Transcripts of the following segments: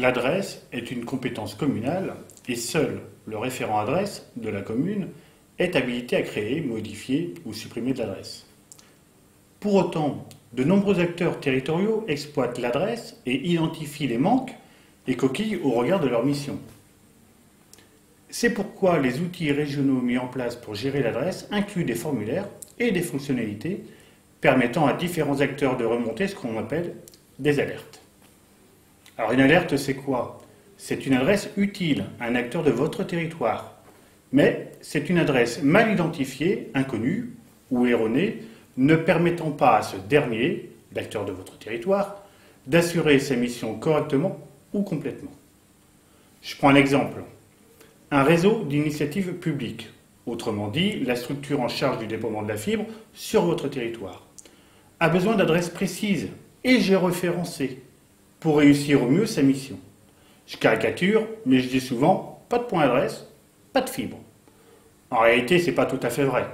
L'adresse est une compétence communale et seul le référent adresse de la commune est habilité à créer, modifier ou supprimer de l'adresse. Pour autant, de nombreux acteurs territoriaux exploitent l'adresse et identifient les manques et coquilles au regard de leur mission. C'est pourquoi les outils régionaux mis en place pour gérer l'adresse incluent des formulaires et des fonctionnalités permettant à différents acteurs de remonter ce qu'on appelle des alertes. Alors une alerte, c'est quoi? C'est une adresse utile à un acteur de votre territoire, mais c'est une adresse mal identifiée, inconnue ou erronée, ne permettant pas à ce dernier, l'acteur de votre territoire, d'assurer sa mission correctement ou complètement. Je prends un exemple. Un réseau d'initiatives publiques, autrement dit la structure en charge du déploiement de la fibre sur votre territoire, a besoin d'adresses précises et géoréférencées pour réussir au mieux sa mission. Je caricature, mais je dis souvent pas de point adresse, pas de fibre. En réalité, ce n'est pas tout à fait vrai.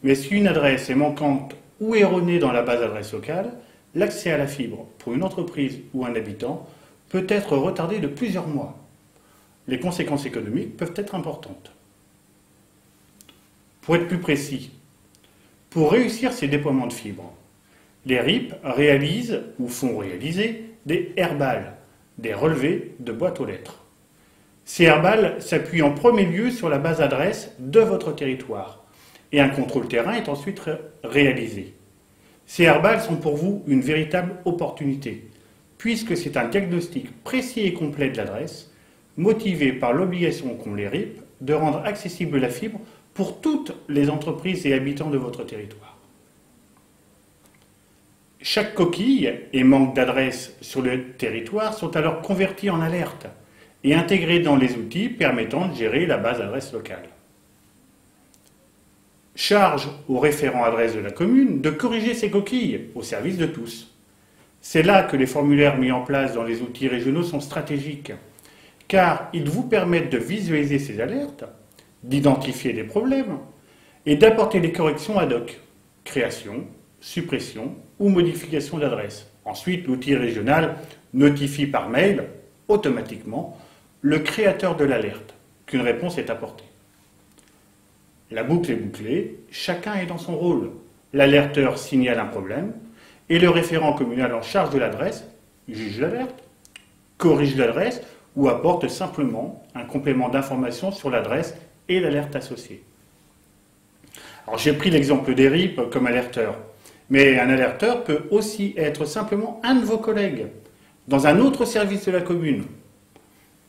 Mais si une adresse est manquante ou erronée dans la base adresse locale, l'accès à la fibre pour une entreprise ou un habitant peut être retardé de plusieurs mois. Les conséquences économiques peuvent être importantes. Pour être plus précis, pour réussir ces déploiements de fibres, les RIP réalisent ou font réaliser des airballs, des relevés de boîtes aux lettres. Ces airballs s'appuient en premier lieu sur la base adresse de votre territoire et un contrôle terrain est ensuite réalisé. Ces airballs sont pour vous une véritable opportunité puisque c'est un diagnostic précis et complet de l'adresse motivé par l'obligation qu'ont les RIP de rendre accessible la fibre pour toutes les entreprises et habitants de votre territoire. Chaque coquille et manque d'adresse sur le territoire sont alors convertis en alertes et intégrés dans les outils permettant de gérer la base adresse locale. Charge au référent adresse de la commune de corriger ces coquilles au service de tous. C'est là que les formulaires mis en place dans les outils régionaux sont stratégiques, car ils vous permettent de visualiser ces alertes, d'identifier les problèmes et d'apporter des corrections ad hoc, création, suppression ou modification d'adresse. Ensuite, l'outil régional notifie par mail, automatiquement, le créateur de l'alerte qu'une réponse est apportée. La boucle est bouclée, chacun est dans son rôle. L'alerteur signale un problème et le référent communal en charge de l'adresse juge l'alerte, corrige l'adresse ou apporte simplement un complément d'information sur l'adresse et l'alerte associée. Alors j'ai pris l'exemple des RIP comme alerteur, mais un alerteur peut aussi être simplement un de vos collègues dans un autre service de la commune,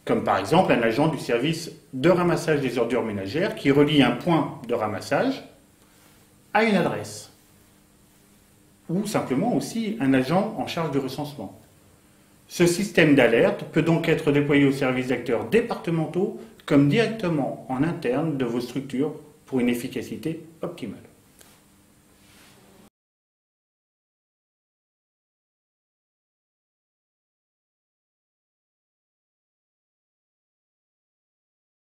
comme par exemple un agent du service de ramassage des ordures ménagères qui relie un point de ramassage à une adresse, ou simplement aussi un agent en charge du recensement. Ce système d'alerte peut donc être déployé au service d'acteurs départementaux comme directement en interne de vos structures pour une efficacité optimale.